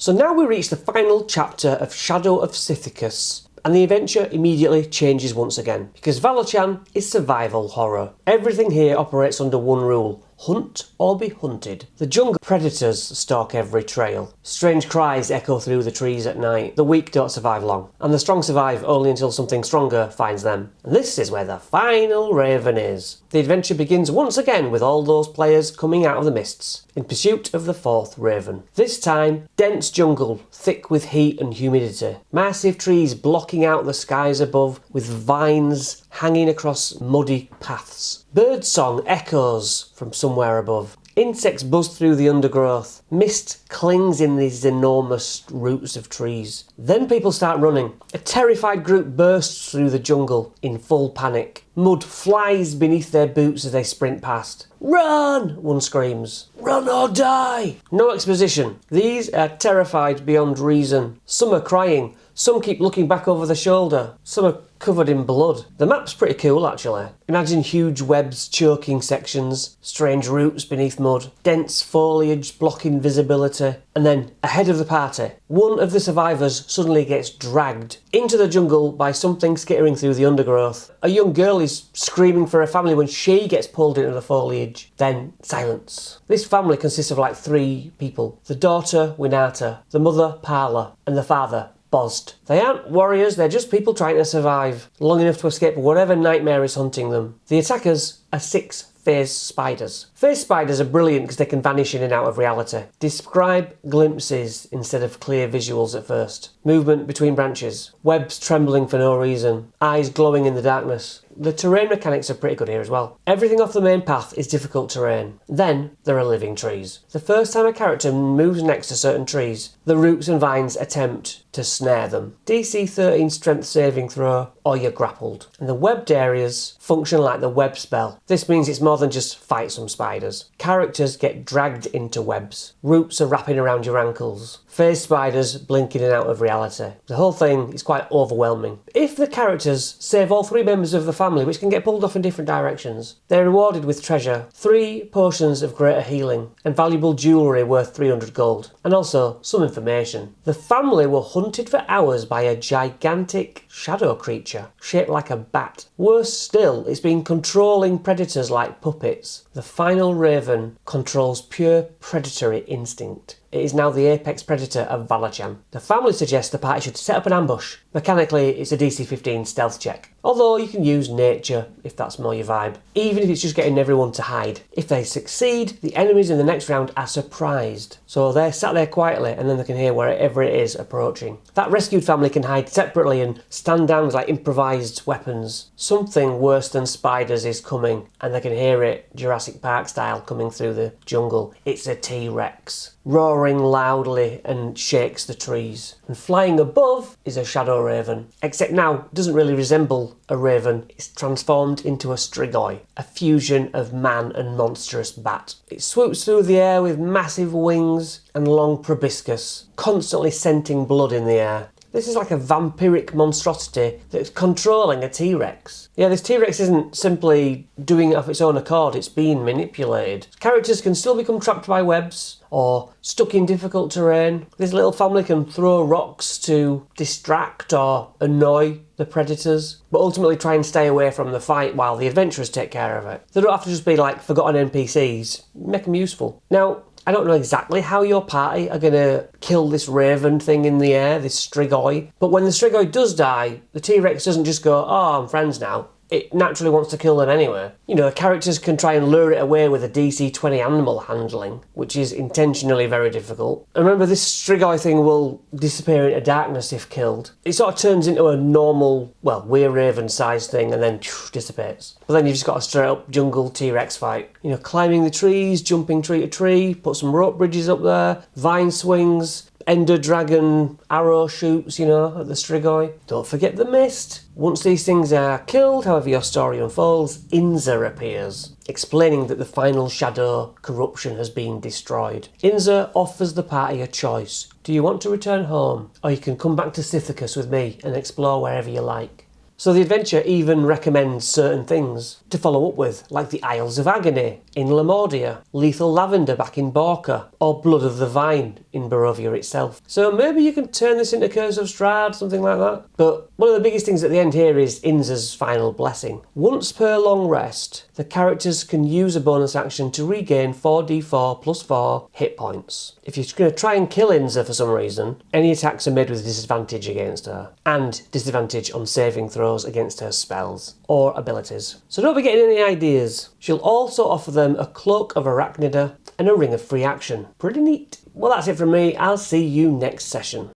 So now we reach the final chapter of Shadow of Sithicus, and the adventure immediately changes once again, because Valachan is survival horror. Everything here operates under one rule: hunt or be hunted. The jungle predators stalk every trail. Strange cries echo through the trees at night. The weak don't survive long, and the strong survive only until something stronger finds them. And this is where the final raven is. The adventure begins once again with all those players coming out of the mists, in pursuit of the fourth raven. This time, dense jungle, thick with heat and humidity. Massive trees blocking out the skies above, with vines hanging across muddy paths. Bird song echoes from somewhere above. Insects buzz through the undergrowth. Mist clings in these enormous roots of trees. Then people start running. A terrified group bursts through the jungle in full panic. Mud flies beneath their boots as they sprint past. "Run!" one screams. "Run or die!" No exposition. These are terrified beyond reason. Some are crying. Some keep looking back over their shoulder. Some are covered in blood. The map's pretty cool, actually. Imagine huge webs choking sections, strange roots beneath mud, dense foliage blocking visibility, and then, ahead of the party, one of the survivors suddenly gets dragged into the jungle by something skittering through the undergrowth. A young girl is screaming for her family when she gets pulled into the foliage. Then, silence. This family consists of like 3 people. The daughter, Winata, the mother, Parla, and the father, Bozd. They aren't warriors, they're just people trying to survive, long enough to escape whatever nightmare is hunting them. The attackers are 6 phase spiders. Phase spiders are brilliant because they can vanish in and out of reality. Describe glimpses instead of clear visuals at first. Movement between branches. Webs trembling for no reason. Eyes glowing in the darkness. The terrain mechanics are pretty good here as well. Everything off the main path is difficult terrain. Then there are living trees. The first time a character moves next to certain trees, the roots and vines attempt to snare them. DC 13 strength saving throw, or you're grappled. And the webbed areas function like the web spell. This means it's more than just fight some spiders. Characters get dragged into webs. Roots are wrapping around your ankles. Phase spiders blink in and out of reality. The whole thing is quite overwhelming. If the characters save all 3 members of the family, which can get pulled off in different directions, they're rewarded with treasure, 3 potions of greater healing, and valuable jewellery worth 300 gold, and also some information. The family were hunted for hours by a gigantic shadow creature, shaped like a bat. Worse still, it's been controlling predators like puppets. The final raven controls pure predatory instinct. It is now the apex predator of Valachan. The family suggests the party should set up an ambush. Mechanically, it's a DC 15 stealth check, although you can use nature if that's more your vibe, even if it's just getting everyone to hide. If they succeed, the enemies in the next round are surprised, so they're sat there quietly and then they can hear wherever it is approaching. That rescued family can hide separately and stand down with like improvised weapons. Something worse than spiders is coming, and they can hear it Jurassic Park style coming through the jungle. It's a T-Rex, roaring loudly and shakes the trees. And flying above is a shadow raven, except now it doesn't really resemble a raven. It's transformed into a strigoi, a fusion of man and monstrous bat. It swoops through the air with massive wings and long proboscis, constantly scenting blood in the air. This is like a vampiric monstrosity that's controlling a T-Rex. Yeah, this T-Rex isn't simply doing it of its own accord, it's being manipulated. Characters can still become trapped by webs or stuck in difficult terrain. This little family can throw rocks to distract or annoy the predators, but ultimately try and stay away from the fight while the adventurers take care of it. They don't have to just be like forgotten NPCs. Make them useful. Now, I don't know exactly how your party are going to kill this raven thing in the air, this strigoi, but when the strigoi does die, the T-Rex doesn't just go, "Oh, I'm friends now." It naturally wants to kill them anyway. You know, characters can try and lure it away with a DC 20 animal handling, which is intentionally very difficult. And remember, this strigoi thing will disappear into darkness if killed. It sort of turns into a normal, well, we're raven sized thing and then dissipates. But then you've just got a straight up jungle T-Rex fight. You know, climbing the trees, jumping tree to tree, put some rope bridges up there, vine swings, Ender Dragon arrow shoots, you know, at the strigoi. Don't forget the mist. Once these things are killed, however your story unfolds, Inza appears, explaining that the final shadow corruption has been destroyed. Inza offers the party a choice. Do you want to return home? Or you can come back to Sithicus with me and explore wherever you like. So the adventure even recommends certain things to follow up with, like the Isles of Agony in Lamordia, Lethal Lavender back in Borca, or Blood of the Vine in Barovia itself. So maybe you can turn this into Curse of Strahd, something like that. But one of the biggest things at the end here is Inza's final blessing. Once per long rest, the characters can use a bonus action to regain 4d4 plus 4 hit points. If you're going to try and kill Inza for some reason, any attacks are made with disadvantage against her, and disadvantage on saving throws against her spells or abilities. So don't be getting any ideas. She'll also offer them a Cloak of Arachnida and a Ring of Free Action. Pretty neat. Well, that's it from me. I'll see you next session.